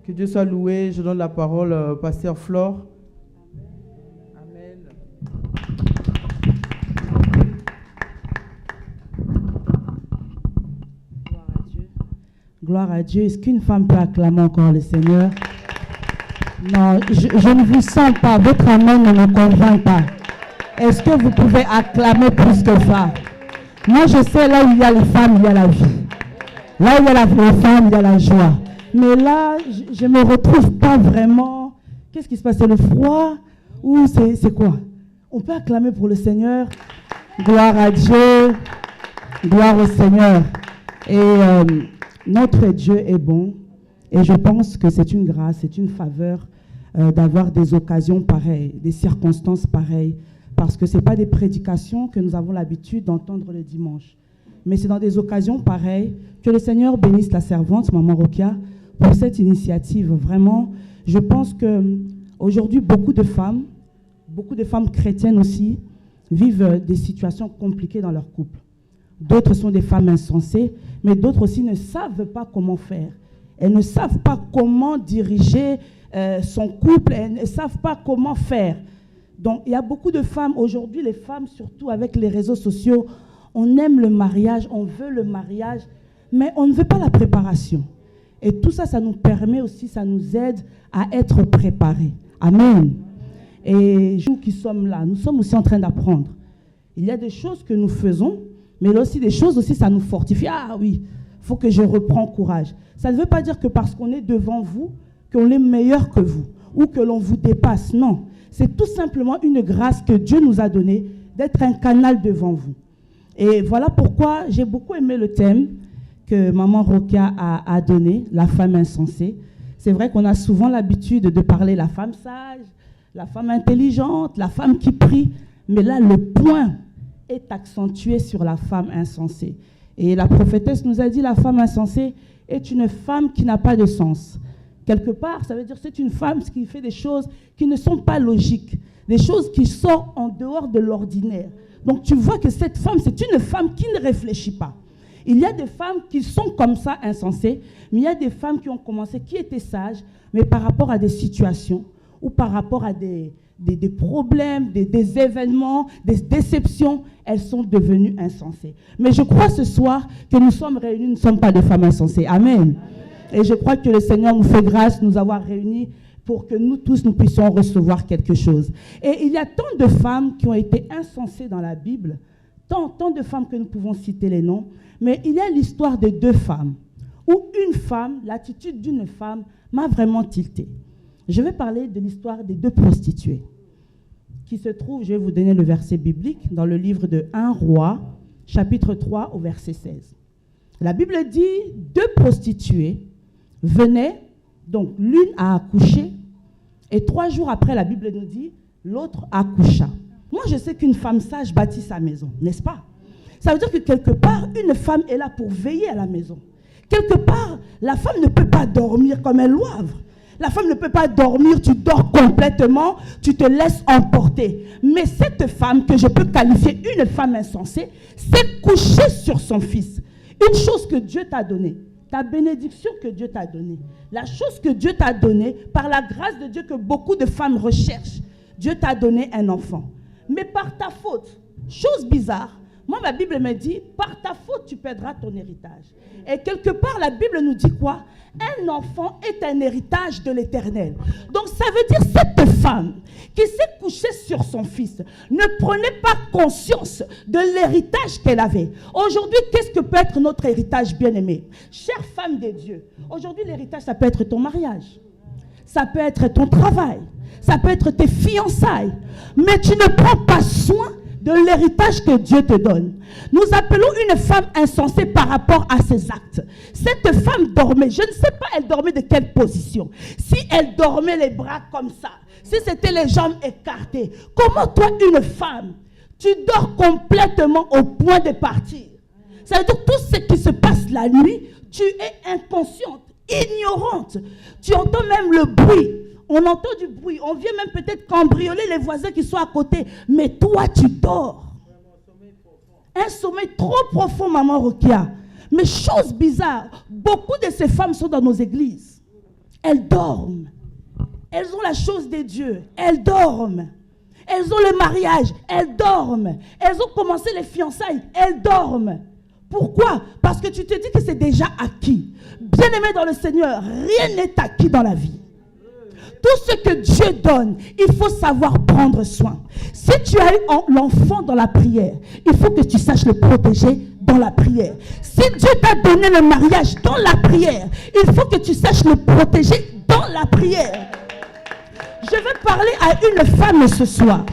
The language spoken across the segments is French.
Que Dieu soit loué. Je donne la parole au pasteur Flore. Amen. Gloire à Dieu. Gloire à Dieu. Est-ce qu'une femme peut acclamer encore le Seigneur? Non, je ne vous sens pas. Votre amen ne me convainc pas. Est-ce que vous pouvez acclamer plus que ça? Moi, je sais, là où il y a les femmes, il y a la vie. Là où il y a la femme, il y a la joie. Mais là, je ne me retrouve pas vraiment. Qu'est-ce qui se passe? C'est le froid? Ou c'est quoi? On peut acclamer pour le Seigneur. Gloire à Dieu. Gloire au Seigneur. Et notre Dieu est bon. Et je pense que c'est une grâce, c'est une faveur d'avoir des occasions pareilles, des circonstances pareilles. Parce que ce n'est pas des prédications que nous avons l'habitude d'entendre le dimanche. Mais c'est dans des occasions pareilles que le Seigneur bénisse la servante, Maman Rokia, pour cette initiative. Vraiment, je pense qu'aujourd'hui, beaucoup de femmes chrétiennes aussi, vivent des situations compliquées dans leur couple. D'autres sont des femmes insensées, mais d'autres aussi ne savent pas comment faire. Elles ne savent pas comment diriger son couple, elles ne savent pas comment faire. Donc, il y a beaucoup de femmes, aujourd'hui, les femmes, surtout avec les réseaux sociaux, on aime le mariage, on veut le mariage, mais on ne veut pas la préparation. Et tout ça, ça nous permet aussi, ça nous aide à être préparés. Amen. Et nous qui sommes là, nous sommes aussi en train d'apprendre. Il y a des choses que nous faisons, mais il y a aussi des choses aussi, ça nous fortifie. Ah oui, il faut que je reprends courage. Ça ne veut pas dire que parce qu'on est devant vous, qu'on est meilleur que vous, ou que l'on vous dépasse. Non. C'est tout simplement une grâce que Dieu nous a donnée d'être un canal devant vous. Et voilà pourquoi j'ai beaucoup aimé le thème que Maman Rokia a donné, la femme insensée. C'est vrai qu'on a souvent l'habitude de parler la femme sage, la femme intelligente, la femme qui prie. Mais là, le point est accentué sur la femme insensée. Et la prophétesse nous a dit, la femme insensée est une femme qui n'a pas de sens. Quelque part, ça veut dire que c'est une femme qui fait des choses qui ne sont pas logiques, des choses qui sortent en dehors de l'ordinaire. Donc tu vois que cette femme, c'est une femme qui ne réfléchit pas. Il y a des femmes qui sont comme ça, insensées, mais il y a des femmes qui ont commencé, qui étaient sages, mais par rapport à des situations ou par rapport à des problèmes, des événements, des déceptions, elles sont devenues insensées. Mais je crois ce soir que nous sommes réunis, nous ne sommes pas des femmes insensées. Amen. Et je crois que le Seigneur nous fait grâce de nous avoir réunis pour que nous tous, nous puissions recevoir quelque chose. Et il y a tant de femmes qui ont été insensées dans la Bible, tant de femmes que nous pouvons citer les noms, mais il y a l'histoire de deux femmes, où une femme, l'attitude d'une femme m'a vraiment tilté. Je vais parler de l'histoire des deux prostituées, qui se trouve, je vais vous donner le verset biblique, dans le livre de 1 Roi, chapitre 3, au verset 16. La Bible dit, deux prostituées venaient, donc l'une a accouché, et 3 jours après, la Bible nous dit, l'autre accoucha. Moi, je sais qu'une femme sage bâtit sa maison, n'est-ce pas? Ça veut dire que quelque part, une femme est là pour veiller à la maison. Quelque part, la femme ne peut pas dormir comme un loivre. La femme ne peut pas dormir, tu dors complètement, tu te laisses emporter. Mais cette femme, que je peux qualifier une femme insensée, s'est couchée sur son fils. Une chose que Dieu t'a donnée, ta bénédiction que Dieu t'a donnée, la chose que Dieu t'a donnée, par la grâce de Dieu que beaucoup de femmes recherchent, Dieu t'a donné un enfant. Mais par ta faute, chose bizarre, moi ma Bible me dit, par ta faute tu perdras ton héritage. Et quelque part la Bible nous dit quoi? Un enfant est un héritage de l'Éternel. Donc ça veut dire cette femme qui s'est couchée sur son fils ne prenait pas conscience de l'héritage qu'elle avait. Aujourd'hui, qu'est-ce que peut être notre héritage bien-aimé? Chère femme de Dieu, aujourd'hui l'héritage ça peut être ton mariage, ça peut être ton travail, ça peut être tes fiançailles, mais tu ne prends pas soin de l'héritage que Dieu te donne. Nous appelons une femme insensée par rapport à ses actes. Cette femme dormait, je ne sais pas elle dormait de quelle position. Si elle dormait les bras comme ça, si c'était les jambes écartées, comment toi une femme, tu dors complètement au point de partir? Ça veut dire tout ce qui se passe la nuit, tu es inconsciente, ignorante. Tu entends même le bruit. On entend du bruit, on vient même peut-être cambrioler les voisins qui sont à côté. Mais toi, tu dors. Un sommeil trop profond, Maman Rokia. Mais chose bizarre, beaucoup de ces femmes sont dans nos églises. elles dorment. Elles ont la chose des dieux, elles dorment. Elles ont le mariage, elles dorment. Elles ont commencé les fiançailles, elles dorment. Pourquoi? Parce que tu te dis que c'est déjà acquis. Bien-aimé dans le Seigneur, rien n'est acquis dans la vie. Tout ce que Dieu donne, il faut savoir prendre soin. Si tu as eu l'enfant dans la prière, il faut que tu saches le protéger dans la prière. Si Dieu t'a donné le mariage dans la prière, il faut que tu saches le protéger dans la prière. Je vais parler à une femme ce soir.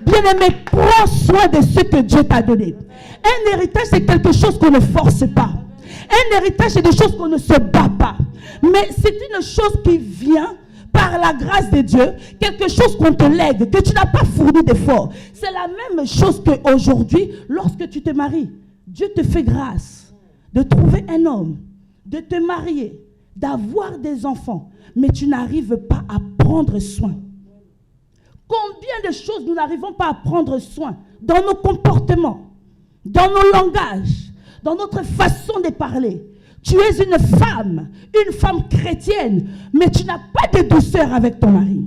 Bien-aimé, prends soin de ce que Dieu t'a donné. Un héritage, c'est quelque chose qu'on ne force pas. Un héritage, c'est des choses qu'on ne se bat pas. Mais c'est une chose qui vient par la grâce de Dieu, quelque chose qu'on te lègue, que tu n'as pas fourni d'effort. C'est la même chose qu'aujourd'hui, lorsque tu te maries. Dieu te fait grâce de trouver un homme, de te marier, d'avoir des enfants, mais tu n'arrives pas à prendre soin. Combien de choses nous n'arrivons pas à prendre soin dans nos comportements, dans nos langages, dans notre façon de parler. Tu es une femme chrétienne, mais tu n'as pas de douceur avec ton mari.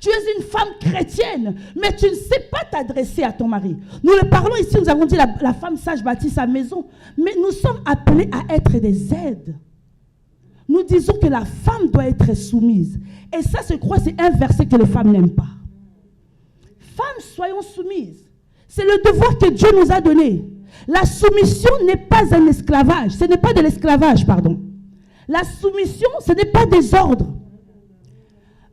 Tu es une femme chrétienne, mais tu ne sais pas t'adresser à ton mari. Nous le parlons ici, nous avons dit la femme sage bâtit sa maison, mais nous sommes appelés à être des aides. Nous disons que la femme doit être soumise. Et ça, je crois, c'est un verset que les femmes n'aiment pas. Femmes, soyons soumises. C'est le devoir que Dieu nous a donné. La soumission n'est pas un esclavage. Ce n'est pas de l'esclavage, pardon. La soumission, ce n'est pas des ordres.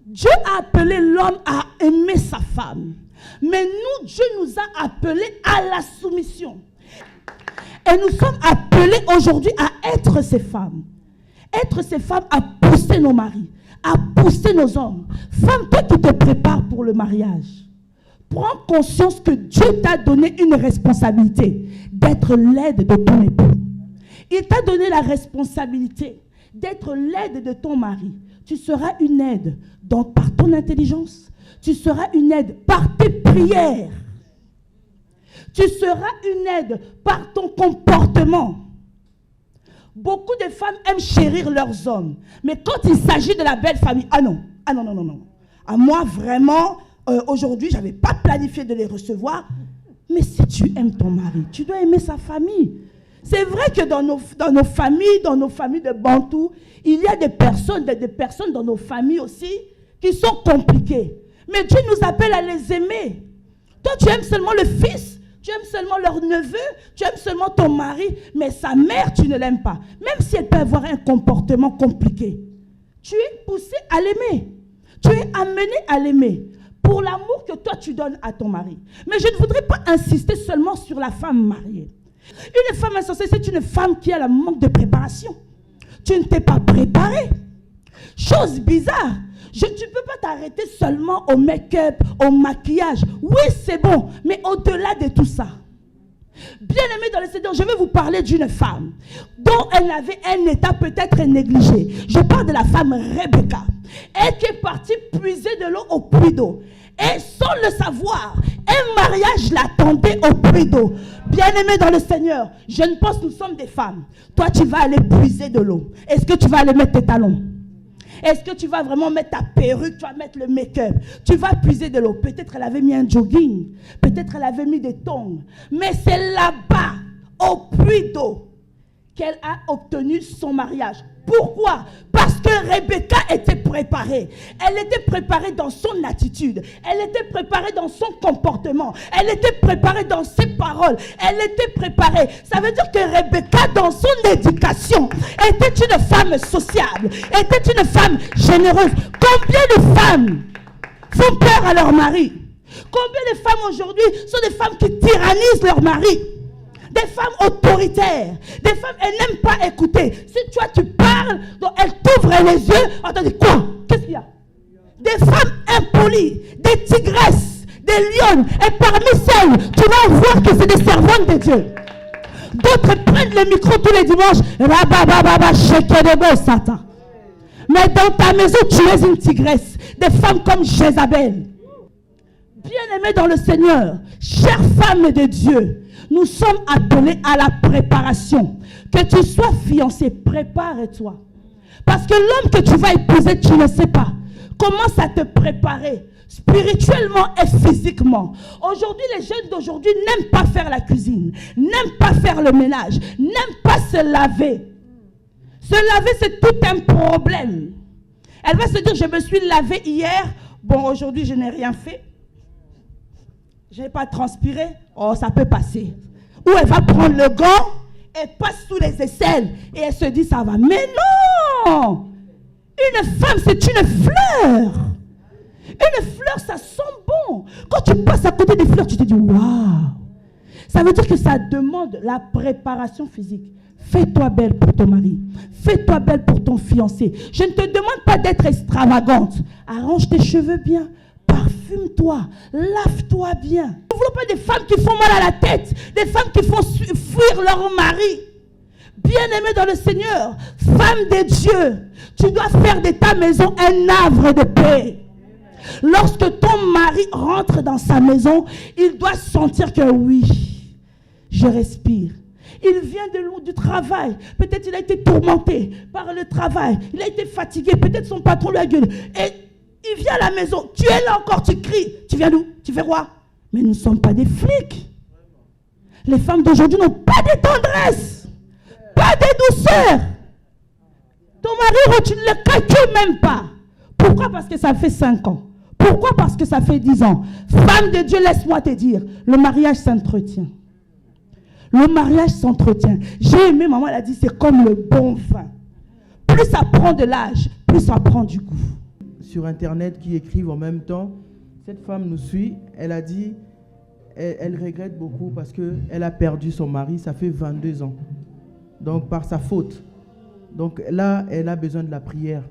Dieu a appelé l'homme à aimer sa femme. Mais nous, Dieu nous a appelés à la soumission. Et nous sommes appelés aujourd'hui à être ces femmes. Être ces femmes à pousser nos maris, à pousser nos hommes. Femme, toi qui te prépares pour le mariage, prends conscience que Dieu t'a donné une responsabilité d'être l'aide de ton époux. Il t'a donné la responsabilité d'être l'aide de ton mari. Tu seras une aide par ton intelligence. Tu seras une aide par tes prières. Tu seras une aide par ton comportement. Beaucoup de femmes aiment chérir leurs hommes. Mais quand il s'agit de la belle famille, non. À moi, vraiment, aujourd'hui, je n'avais pas planifié de les recevoir. Mais si tu aimes ton mari, tu dois aimer sa famille. C'est vrai que dans nos familles de Bantou, il y a des personnes dans nos familles aussi qui sont compliquées. Mais Dieu nous appelle à les aimer. Toi, tu aimes seulement le fils, tu aimes seulement leur neveu, tu aimes seulement ton mari, mais sa mère, tu ne l'aimes pas. Même si elle peut avoir un comportement compliqué. Tu es poussé à l'aimer. Tu es amené à l'aimer pour l'amour que toi, tu donnes à ton mari. Mais je ne voudrais pas insister seulement sur la femme mariée. Une femme insensée, c'est une femme qui a le manque de préparation. Tu ne t'es pas préparé. Chose bizarre. Tu ne peux pas t'arrêter seulement au make-up, au maquillage. Oui, c'est bon, mais au-delà de tout ça. Bien-aimés dans le Seigneur, je vais vous parler d'une femme dont elle avait un état peut-être négligé. Je parle de la femme Rebecca. Elle qui est partie puiser de l'eau au puits d'eau. Et sans le savoir, un mariage l'attendait au puits d'eau. Bien-aimés dans le Seigneur, je ne pense que nous sommes des femmes. Toi, tu vas aller puiser de l'eau. Est-ce que tu vas aller mettre tes talons? Est-ce que tu vas vraiment mettre ta perruque, tu vas mettre le make-up? Tu vas puiser de l'eau. Peut-être elle avait mis un jogging. Peut-être elle avait mis des tongs. Mais c'est là-bas, au puits d'eau, qu'elle a obtenu son mariage. Pourquoi? Parce que Rebecca était préparée. Elle était préparée dans son attitude. Elle était préparée dans son comportement. Elle était préparée dans ses paroles. Elle était préparée. Ça veut dire que Rebecca, dans son éducation, était une femme sociable, était une femme généreuse. Combien de femmes font peur à leur mari? Combien de femmes aujourd'hui sont des femmes qui tyrannisent leur mari? Des femmes autoritaires, des femmes, elles n'aiment pas écouter. Si toi tu parles, donc elles t'ouvrent les yeux. Attendez, quoi? Qu'est-ce qu'il y a? Des femmes impolies, des tigresses, des lionnes. Et parmi celles, tu vas voir que c'est des servantes de Dieu. D'autres prennent le micro tous les dimanches. Mais dans ta maison, tu es une tigresse. Des femmes comme Jézabel. Bien-aimés dans le Seigneur, chères femmes de Dieu, nous sommes appelés à la préparation. Que tu sois fiancé, prépare-toi. Parce que l'homme que tu vas épouser, tu ne sais pas. Commence à te préparer spirituellement et physiquement. Aujourd'hui, les jeunes d'aujourd'hui n'aiment pas faire la cuisine, n'aiment pas faire le ménage, n'aiment pas se laver. Se laver, c'est tout un problème. Elle va se dire, je me suis lavée hier, bon, aujourd'hui, je n'ai rien fait. Je n'ai pas transpiré, oh, ça peut passer. Ou elle va prendre le gant, elle passe sous les aisselles et elle se dit, ça va. Mais non! Une femme, c'est une fleur. Une fleur, ça sent bon. Quand tu passes à côté des fleurs, tu te dis, waouh! Ça veut dire que ça demande la préparation physique. Fais-toi belle pour ton mari. Fais-toi belle pour ton fiancé. Je ne te demande pas d'être extravagante. Arrange tes cheveux bien. Parfume-toi. Lave-toi bien. Nous ne voulons pas des femmes qui font mal à la tête. Des femmes qui font fuir leur mari. Bien-aimée dans le Seigneur, femme de Dieu, tu dois faire de ta maison un havre de paix. Lorsque ton mari rentre dans sa maison, il doit sentir que oui, je respire. Il vient du travail. Peut-être il a été tourmenté par le travail. Il a été fatigué. Peut-être son patron lui a gueulé. Et il vient à la maison. Tu es là encore, tu cries. Tu viens d'où? Tu fais quoi? Mais nous ne sommes pas des flics. Les femmes d'aujourd'hui n'ont pas de tendresse. Pas de douceur. Ton mari, tu ne le calcules même pas. Pourquoi? Parce que ça fait 5 ans. Pourquoi? Parce que ça fait 10 ans. Femme de Dieu, laisse-moi te dire, le mariage s'entretient. Le mariage s'entretient. J'ai aimé, maman, elle a dit, c'est comme le bon vin. Plus ça prend de l'âge, plus ça prend du goût. Sur Internet, qui écrivent en même temps, cette femme nous suit, elle a dit, elle regrette beaucoup parce qu'elle a perdu son mari, ça fait 22 ans. Donc, par sa faute. Donc là, elle a besoin de la prière.